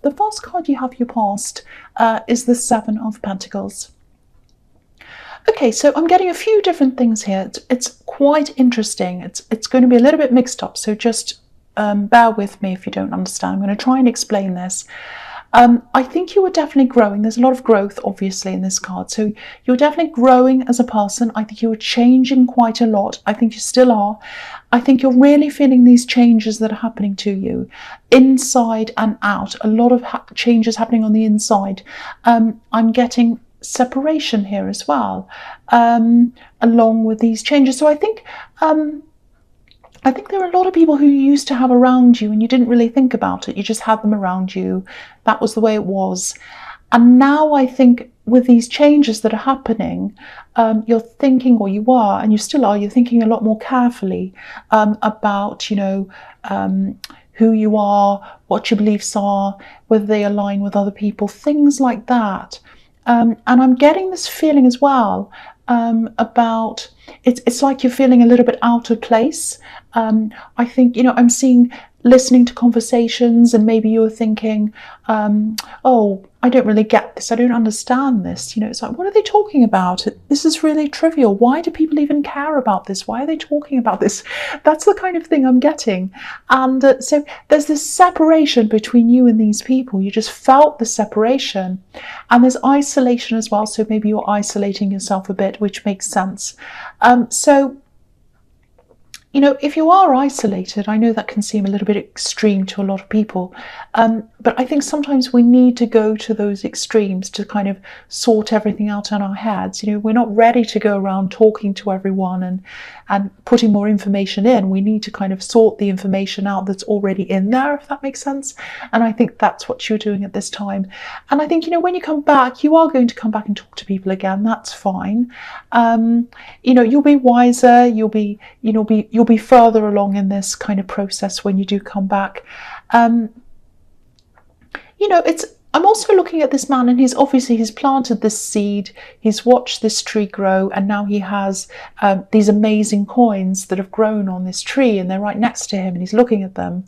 the first card you have your past is the Seven of Pentacles. Okay, so I'm getting a few different things here. It's quite interesting. It's going to be a little bit mixed up, so just bear with me if you don't understand. I'm going to try and explain this. I think you are definitely growing. There's a lot of growth, obviously, in this card. So you're definitely growing as a person. I think you are changing quite a lot. I think you still are. I think you're really feeling these changes that are happening to you, inside and out. A lot of changes happening on the inside. I'm getting separation here as well, along with these changes. So I think there are a lot of people who you used to have around you and you didn't really think about it. You just had them around you. That was the way it was. And now I think with these changes that are happening, you're thinking, or you are, and you still are, you're thinking a lot more carefully about, who you are, what your beliefs are, whether they align with other people, things like that. And I'm getting this feeling as well about it's like you're feeling a little bit out of place. I think, I'm listening to conversations, and maybe you're thinking, oh, I don't really get this. I don't understand this. It's like, what are they talking about? This is really trivial. Why do people even care about this? Why are they talking about this? That's the kind of thing I'm getting. And so there's this separation between you and these people. You just felt the separation. And there's isolation as well. So maybe you're isolating yourself a bit, which makes sense. If you are isolated, I know that can seem a little bit extreme to a lot of people, but I think sometimes we need to go to those extremes to kind of sort everything out in our heads. We're not ready to go around talking to everyone and putting more information in. We need to kind of sort the information out that's already in there, if that makes sense. And I think that's what you're doing at this time. And I think, when you come back, you are going to come back and talk to people again. That's fine. You'll be wiser. You'll be further along in this kind of process when you do come back. I'm also looking at this man, and he's planted this seed, he's watched this tree grow, and now he has these amazing coins that have grown on this tree, and they're right next to him, and he's looking at them.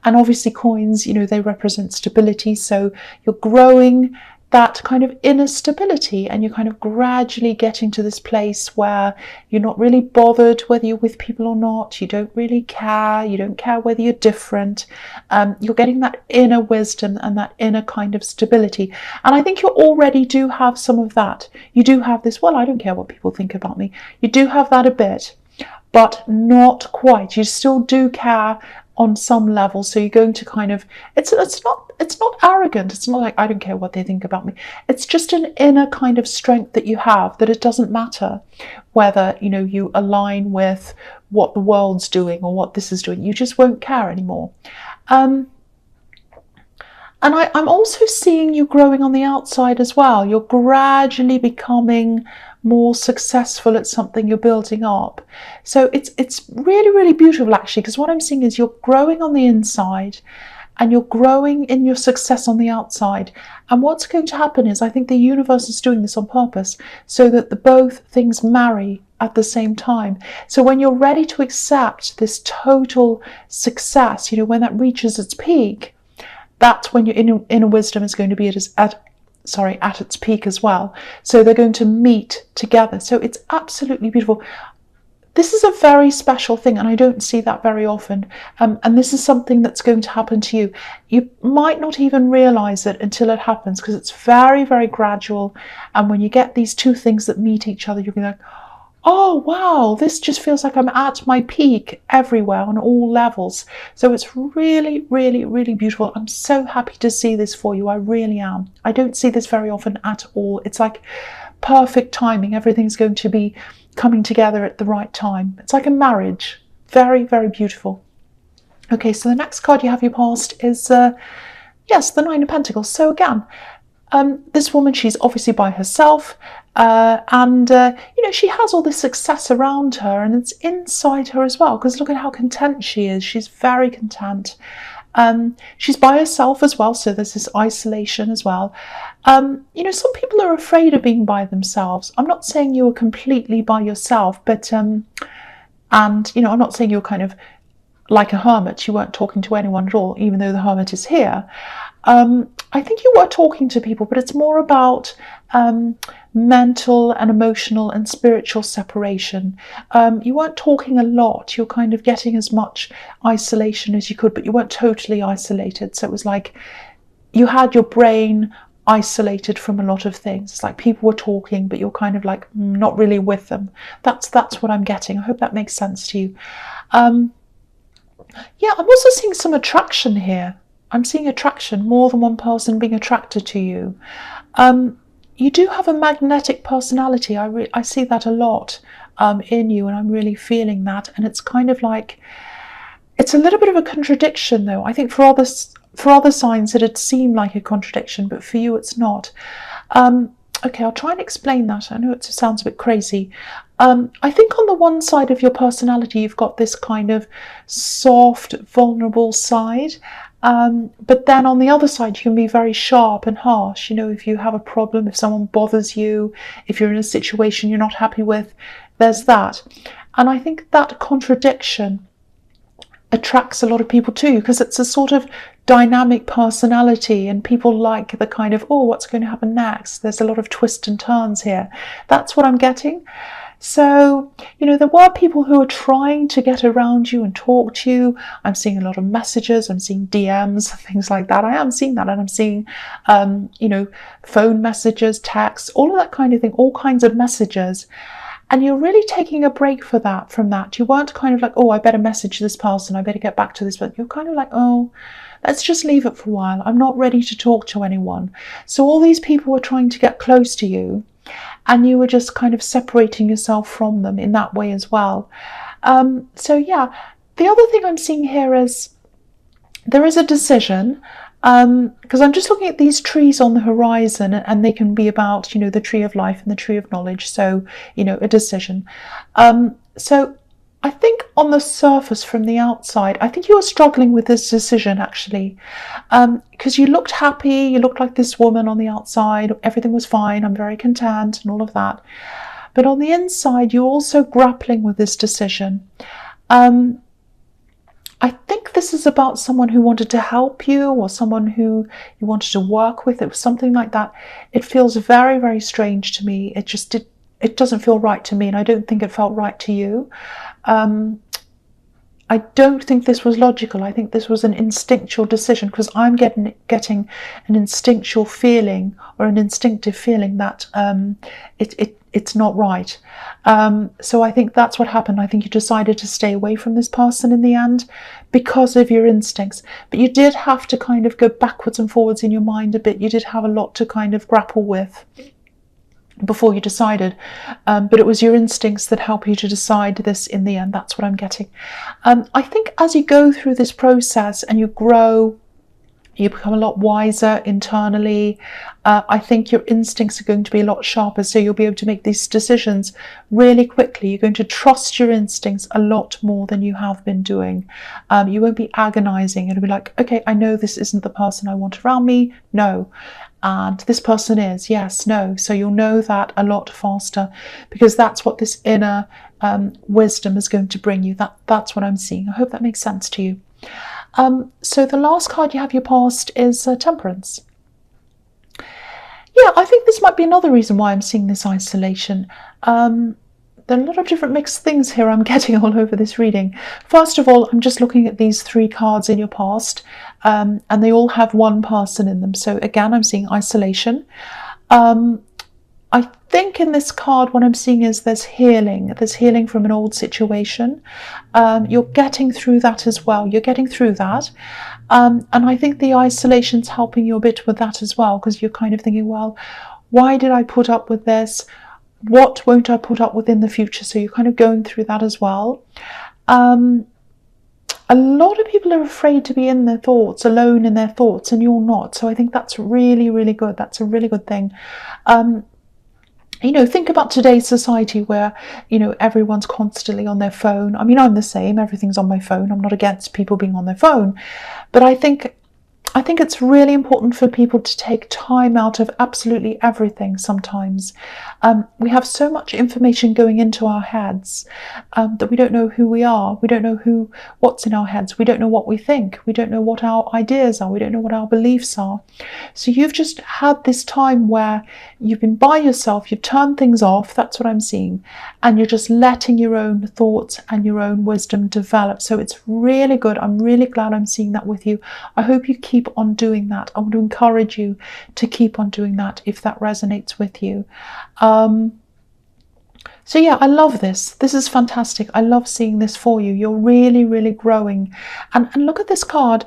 And obviously coins, they represent stability. So you're growing that kind of inner stability, and you're kind of gradually getting to this place where you're not really bothered whether you're with people or not. You don't really care. You don't care whether you're different. You're getting that inner wisdom and that inner kind of stability. And I think you already do have some of that. You do have this, well, I don't care what people think about me. You do have that a bit, but not quite. You still do care on some level. So you're going to kind of, it's not arrogant. It's not like, I don't care what they think about me. It's just an inner kind of strength that you have, that it doesn't matter whether, you align with what the world's doing or what this is doing. You just won't care anymore. And I'm also seeing you growing on the outside as well. You're gradually becoming more successful at something you're building up. So it's really, really beautiful, actually, because what I'm seeing is you're growing on the inside and you're growing in your success on the outside. And what's going to happen is, I think the universe is doing this on purpose so that both things marry at the same time. So when you're ready to accept this total success, when that reaches its peak, that's when your inner wisdom is going to be at its peak as well. So they're going to meet together. So it's absolutely beautiful. This is a very special thing, and I don't see that very often. And this is something that's going to happen to you. You might not even realize it until it happens, because it's very, very gradual. And when you get these two things that meet each other, you'll be like, oh, wow, this just feels like I'm at my peak everywhere on all levels. So it's really, really, really beautiful. I'm so happy to see this for you. I really am. I don't see this very often at all. It's like perfect timing. Everything's going to be coming together at the right time. It's like a marriage. Very, very beautiful. Okay, so the next card you have your past is, yes, the Nine of Pentacles. So again, this woman, she's obviously by herself, and she has all this success around her, and it's inside her as well, because look at how content she is. She's very content. She's by herself as well, so there's this isolation as well. Some people are afraid of being by themselves. I'm not saying you are completely by yourself, but I'm not saying you're kind of like a hermit. You weren't talking to anyone at all, even though the hermit is here. I think you were talking to people, but it's more about mental and emotional and spiritual separation. You weren't talking a lot. You're kind of getting as much isolation as you could, but you weren't totally isolated. So it was like you had your brain isolated from a lot of things. It's like people were talking, but you're kind of like not really with them. That's what I'm getting. I hope that makes sense to you. Yeah, I'm also seeing some attraction here. I'm seeing attraction, more than one person being attracted to you. You do have a magnetic personality. I see that a lot in you, and I'm really feeling that. And it's kind of like, it's a little bit of a contradiction, though. I think for other signs it'd seem like a contradiction, but for you it's not. Okay, I'll try and explain that. I know it sounds a bit crazy. I think on the one side of your personality, you've got this kind of soft, vulnerable side. But then on the other side, you can be very sharp and harsh. You know, if you have a problem, if someone bothers you, if you're in a situation you're not happy with, there's that. And I think that contradiction attracts a lot of people too, because it's a sort of dynamic personality, and people like the kind of, oh, what's going to happen next? There's a lot of twists and turns here. That's what I'm getting. So, you know, there were people who are trying to get around you and talk to you. I'm seeing a lot of messages. I'm seeing DMs, things like that. I am seeing that. And I'm seeing, you know, phone messages, texts, all of that kind of thing, all kinds of messages. And you're really taking a break from that. You weren't kind of like, oh, I better message this person. I better get back to this. But you're kind of like, oh, let's just leave it for a while. I'm not ready to talk to anyone. So all these people were trying to get close to you, and you were just kind of separating yourself from them in that way as well. So yeah, the other thing I'm seeing here is there is a decision, because I'm just looking at these trees on the horizon, and they can be about, you know, the tree of life and the tree of knowledge. So, you know, a decision. So I think on the surface, from the outside, I think you were struggling with this decision, actually, because you looked happy, you looked like this woman on the outside, everything was fine, I'm very content and all of that. But on the inside, you're also grappling with this decision. I think this is about someone who wanted to help you, or someone who you wanted to work with. It was something like that. It feels very, very strange to me. It doesn't feel right to me, and I don't think it felt right to you. I don't think this was logical. I think this was an instinctual decision, because I'm getting an instinctual feeling, or an instinctive feeling that it's not right. So I think that's what happened. I think you decided to stay away from this person in the end because of your instincts. But you did have to kind of go backwards and forwards in your mind a bit. You did have a lot to kind of grapple with before you decided, but it was your instincts that help you to decide this in the end. That's what I'm getting. I think as you go through this process and you grow, you become a lot wiser internally. I think your instincts are going to be a lot sharper, so you'll be able to make these decisions really quickly. You're going to trust your instincts a lot more than you have been doing. You won't be agonizing. It'll be like, okay, I know this isn't the person I want around me. No. And this person is, yes, no. So you'll know that a lot faster, because that's what this inner wisdom is going to bring you. That's what I'm seeing. I hope that makes sense to you. So the last card you have your past is Temperance. Yeah, I think this might be another reason why I'm seeing this isolation. There are a lot of different mixed things here I'm getting all over this reading. First of all, I'm just looking at these 3 cards in your past, and they all have one person in them. So again, I'm seeing isolation. I think in this card, what I'm seeing is there's healing. There's healing from an old situation. You're getting through that as well. You're getting through that. And I think the isolation's helping you a bit with that as well, because you're kind of thinking, well, why did I put up with this? What won't I put up with in the future? So you're kind of going through that as well. A lot of people are afraid to be in their thoughts, alone in their thoughts, and you're not. So I think that's really, really good. That's a really good thing. You know, think about today's society where, you know, everyone's constantly on their phone. I mean, I'm the same. Everything's on my phone. I'm not against people being on their phone. But I think I think it's really important for people to take time out of absolutely everything sometimes. We have so much information going into our heads that we don't know who we are. We don't know what's in our heads. We don't know what we think. We don't know what our ideas are. We don't know what our beliefs are. So you've just had this time where you've been by yourself, you've turned things off, that's what I'm seeing, and you're just letting your own thoughts and your own wisdom develop. So it's really good. I'm really glad I'm seeing that with you. I hope you keep on doing that. I want to encourage you to keep on doing that if that resonates with you. So yeah, I love this. This is fantastic. I love seeing this for you. You're really, really growing. And look at this card.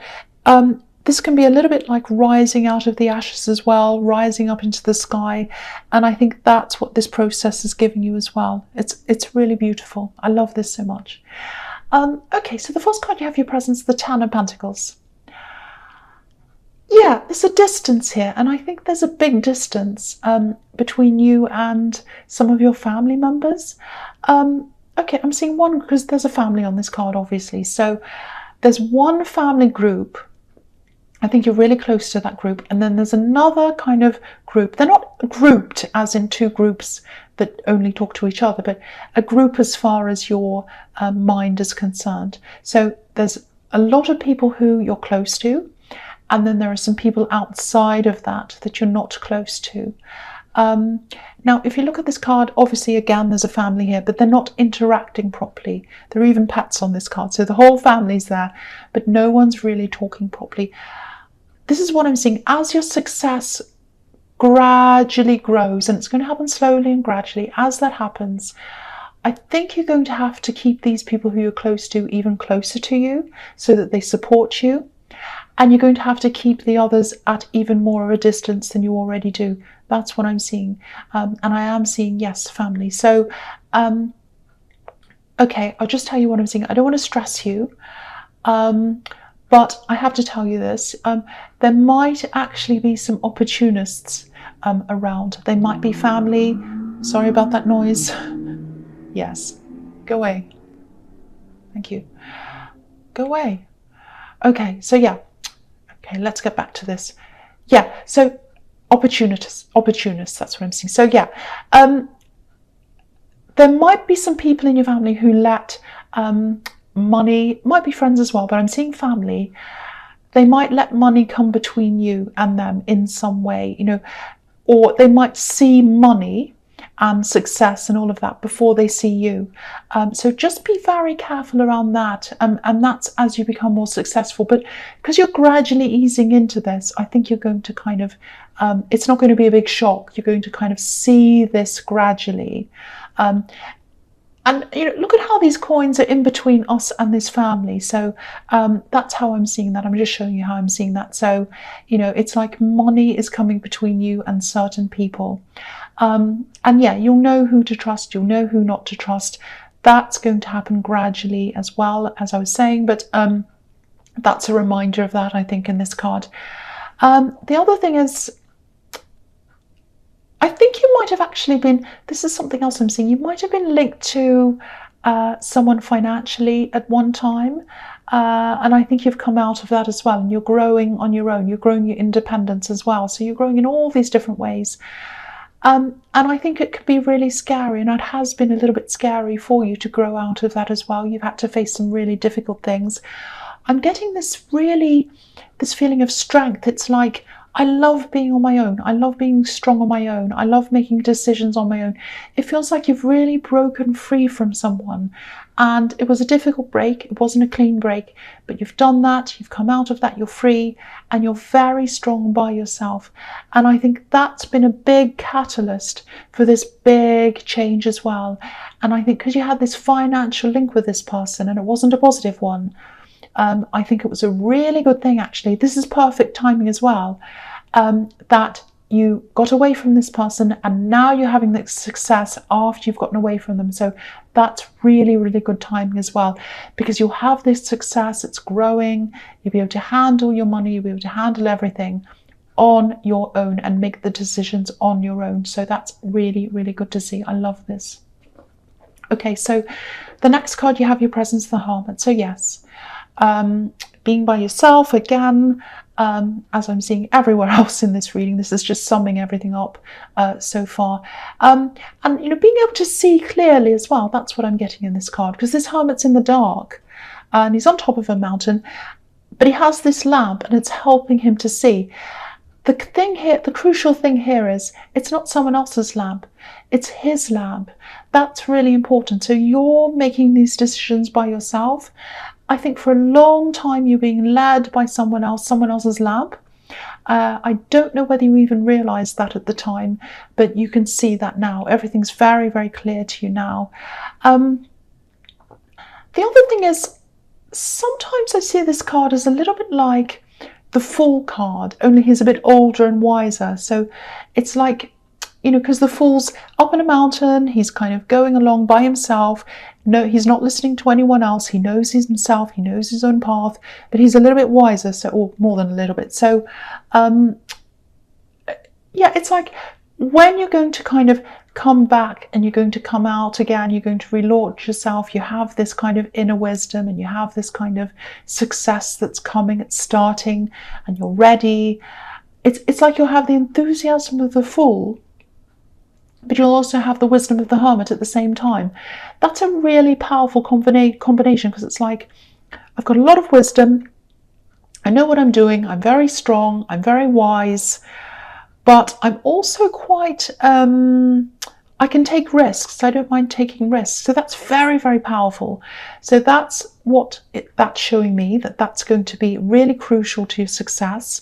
This can be a little bit like rising out of the ashes as well, rising up into the sky. And I think that's what this process is giving you as well. It's really beautiful. I love this so much. Okay, so the first card you have your presence, the Ten of Pentacles. Yeah, there's a distance here, and I think there's a big distance between you and some of your family members. Okay, I'm seeing one because there's a family on this card, obviously. So there's one family group. I think you're really close to that group. And then there's another kind of group. They're not grouped as in two groups that only talk to each other, but a group as far as your mind is concerned. So there's a lot of people who you're close to. And then there are some people outside of that you're not close to. Now, if you look at this card, obviously, again, there's a family here, but they're not interacting properly. There are even pets on this card. So the whole family's there, but no one's really talking properly. This is what I'm seeing. As your success gradually grows, and it's going to happen slowly and gradually, as that happens, I think you're going to have to keep these people who you're close to even closer to you so that they support you. And you're going to have to keep the others at even more of a distance than you already do. That's what I'm seeing. And I am seeing, yes, family. So, okay, I'll just tell you what I'm seeing. I don't want to stress you, but I have to tell you this. There might actually be some opportunists around. They might be family. Sorry about that noise. Yes, go away. Thank you. Go away. Okay, so yeah. Okay, let's get back to this. Yeah, so opportunists, that's what I'm seeing. So yeah, there might be some people in your family who let money, might be friends as well, but I'm seeing family. They might let money come between you and them in some way, you know, or they might see money and success and all of that before they see you. So just be very careful around that. And that's as you become more successful. But because you're gradually easing into this, I think you're going to kind of, it's not going to be a big shock. You're going to kind of see this gradually. And you know, look at how these coins are in between us and this family. So that's how I'm seeing that. I'm just showing you how I'm seeing that. So, you know, it's like money is coming between you and certain people. And yeah, you'll know who to trust, you'll know who not to trust. That's going to happen gradually as well, as I was saying, but that's a reminder of that, I think, in this card. The other thing is, I think you might have actually been, this is something else I'm seeing, you might have been linked to someone financially at one time. And I think you've come out of that as well, and you're growing on your own, you're growing your independence as well. So you're growing in all these different ways. And I think it could be really scary, and it has been a little bit scary for you to grow out of that as well. You've had to face some really difficult things. I'm getting this feeling of strength. It's like, I love being on my own. I love being strong on my own. I love making decisions on my own. It feels like you've really broken free from someone. And it was a difficult break. It wasn't a clean break, but you've done that. You've come out of that. You're free and you're very strong by yourself. And I think that's been a big catalyst for this big change as well. And I think because you had this financial link with this person and it wasn't a positive one, I think it was a really good thing, actually. This is perfect timing as well, that you got away from this person and now you're having the success after you've gotten away from them. So that's really, really good timing as well, because you'll have this success, it's growing, you'll be able to handle your money, you'll be able to handle everything on your own and make the decisions on your own. So that's really, really good to see. I love this. Okay, so the next card you have your presence, the Hermit. So yes, being by yourself again, as I'm seeing everywhere else in this reading. This is just summing everything up so far. And being able to see clearly as well. That's what I'm getting in this card, because this hermit's in the dark and he's on top of a mountain, but he has this lamp and it's helping him to see. The thing here, the crucial thing here is it's not someone else's lamp, it's his lamp. That's really important. So you're making these decisions by yourself. I think for a long time you're being led by someone else's lamp. I don't know whether you even realized that at the time, but you can see that now. Everything's very, very clear to you now. The other thing is, sometimes I see this card as a little bit like the Fool card, only he's a bit older and wiser. So it's like, because the Fool's up in a mountain, he's kind of going along by himself. No, he's not listening to anyone else. He knows himself, he knows his own path, but he's a little bit wiser, or more than a little bit. So, yeah, it's like when you're going to kind of come back and you're going to come out again, you're going to relaunch yourself, you have this kind of inner wisdom and you have this kind of success that's coming, it's starting, and you're ready. It's like you'll have the enthusiasm of the Fool, but you'll also have the wisdom of the Hermit at the same time. That's a really powerful combination, because it's like, I've got a lot of wisdom, I know what I'm doing, I'm very strong, I'm very wise, but I'm also quite, I can take risks. I don't mind taking risks. So that's very, very powerful. So that's what that's showing me, that's going to be really crucial to your success.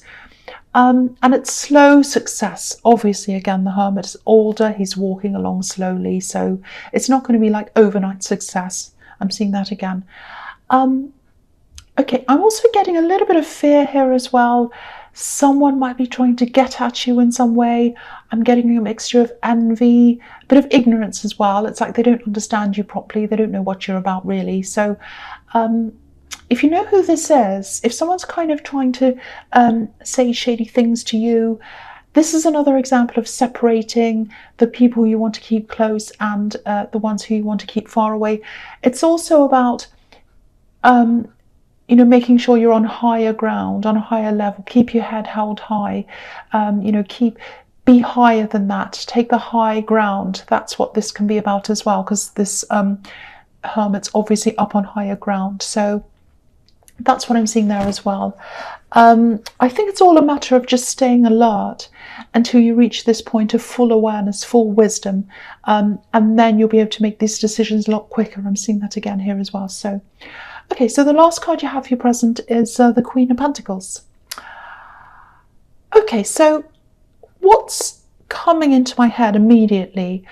And it's slow success. Obviously, again, the Hermit is older. He's walking along slowly. So it's not going to be like overnight success. I'm seeing that again. Okay, I'm also getting a little bit of fear here as well. Someone might be trying to get at you in some way. I'm getting a mixture of envy, a bit of ignorance as well. It's like they don't understand you properly. They don't know what you're about, really. So if you know who this is, if someone's kind of trying to say shady things to you, this is another example of separating the people you want to keep close and the ones who you want to keep far away. It's also about making sure you're on higher ground, on a higher level. Keep your head held high. Be higher than that. Take the high ground. That's what this can be about as well, because this Hermit's obviously up on higher ground. So that's what I'm seeing there as well. I think it's all a matter of just staying alert until you reach this point of full awareness, full wisdom, and then you'll be able to make these decisions a lot quicker. I'm seeing that again here as well. So, okay, so the last card you have here present is the Queen of Pentacles. Okay, so what's coming into my head immediately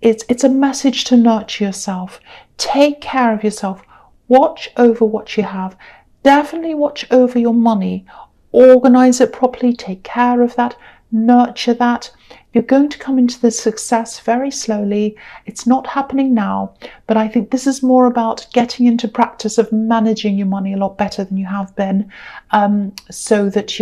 is it's a message to nurture yourself. Take care of yourself. Watch over what you have. Definitely watch over your money. Organize it properly. Take care of that. Nurture that. You're going to come into this success very slowly. It's not happening now, but I think this is more about getting into practice of managing your money a lot better than you have been, so that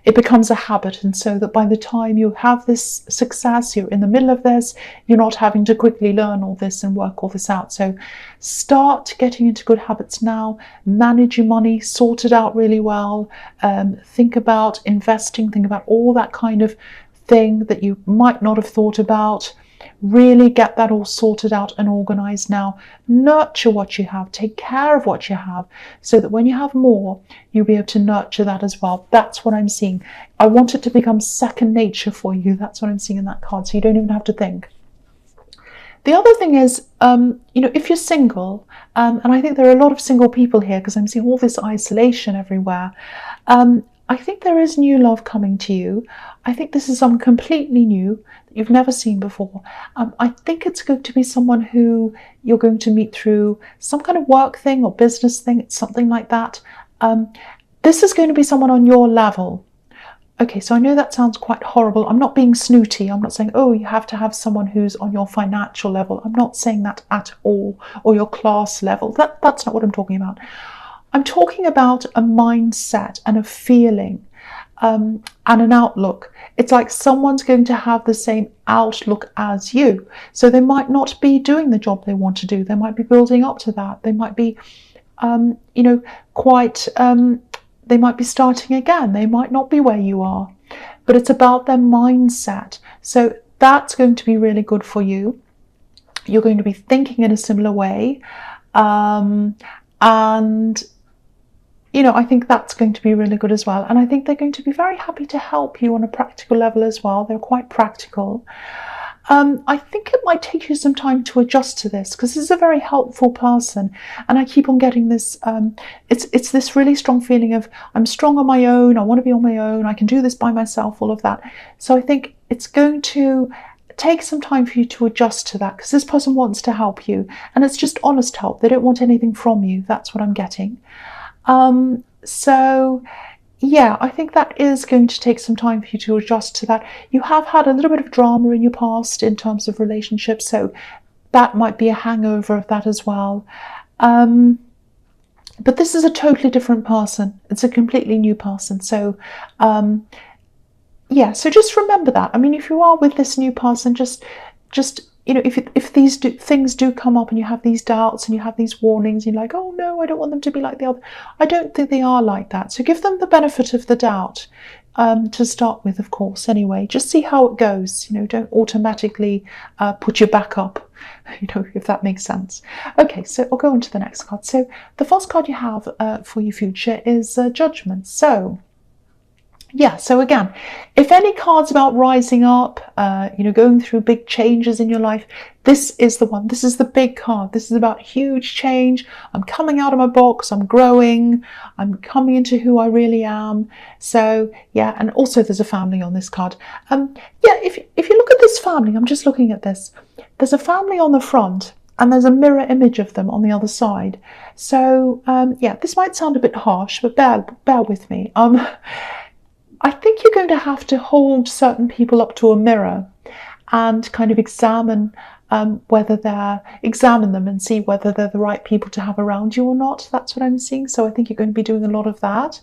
it becomes a habit, and so that by the time you have this success, you're in the middle of this, you're not having to quickly learn all this and work all this out. So start getting into good habits now. Manage your money, sort it out really well. Think about investing, think about all that kind of thing that you might not have thought about. Really get that all sorted out and organized now. Nurture what you have, take care of what you have, so that when you have more, you'll be able to nurture that as well. That's what I'm seeing. I want it to become second nature for you. That's what I'm seeing in that card, so you don't even have to think. The other thing is, if you're single, and I think there are a lot of single people here because I'm seeing all this isolation everywhere, I think there is new love coming to you. I think this is someone completely new that you've never seen before. I think it's going to be someone who you're going to meet through some kind of work thing or business thing. It's something like that. This is going to be someone on your level. Okay, so I know that sounds quite horrible. I'm not being snooty. I'm not saying, oh, you have to have someone who's on your financial level. I'm not saying that at all, or your class level. That's not what I'm talking about. I'm talking about a mindset and a feeling and an outlook. It's like someone's going to have the same outlook as you. So they might not be doing the job they want to do. They might be building up to that. They might be you know, quite, they might be starting again. They might not be where you are, but it's about their mindset. So that's going to be really good for you. You're going to be thinking in a similar way. And you know, I think that's going to be really good as well. And I think they're going to be very happy to help you on a practical level as well. They're quite practical. I think it might take you some time to adjust to this, because this is a very helpful person, and I keep on getting this. It's this really strong feeling of, I'm strong on my own. I want to be on my own. I can do this by myself. All of that. So I think it's going to take some time for you to adjust to that, because this person wants to help you, and it's just honest help. They don't want anything from you. That's what I'm getting. So yeah, I think that is going to take some time for you to adjust to that. You have had a little bit of drama in your past in terms of relationships, so that might be a hangover of that as well. But this is a totally different person. It's a completely new person. So yeah, so just remember that. I mean, if you are with this new person, just you know, if these things do come up and you have these doubts and you have these warnings, you're like, oh no, I don't want them to be like the other. I don't think they are like that. So give them the benefit of the doubt to start with, of course, anyway. Just see how it goes. You know, don't automatically put your back up, you know, if that makes sense. Okay, so I'll go on to the next card. So the first card you have for your future is Judgment. So yeah, so again, if any cards about rising up, you know, going through big changes in your life, this is the one. This is the big card. This is about huge change. I'm coming out of my box. I'm growing. I'm coming into who I really am. So yeah, and also there's a family on this card. Yeah, if you look at this family, I'm just looking at this. There's a family on the front, and there's a mirror image of them on the other side. So yeah, this might sound a bit harsh, but bear with me. I think you're going to have to hold certain people up to a mirror and kind of examine them and see whether they're the right people to have around you or not. That's what I'm seeing. So I think you're going to be doing a lot of that.